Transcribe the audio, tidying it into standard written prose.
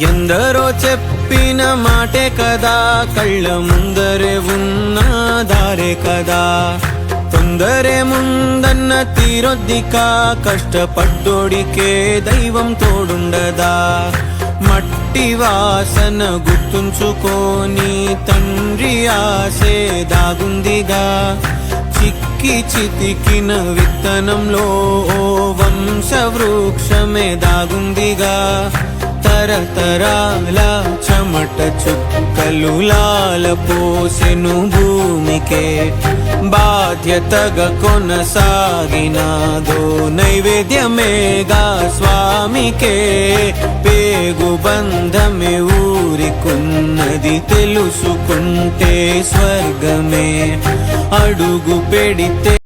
ఎందరో చెప్పిన మాటే కదా, కళ్ళ ముందరే ఉన్న దారే కదా. తొందరే ముందన్న తీరొద్దికా, కష్టపడ్డోడికే దైవం తోడుండదా. మట్టి వాసన గుర్తుంచుకోని తండ్రి ఆసే దాగుందిగా. చిక్కి చితికిన విత్తనంలో ఓ వంశవృక్షమే దాగుందిగా. తరతరాల చెమట చుక్కలు లాల పోసెను భూమికే. బాధ్యతగా కొనసాగినాదో నైవేద్యమేగా స్వామికే. పేగు బంధమే ఊరికున్నది తెలుసుకుంటే స్వర్గమే. అడుగు పెడితే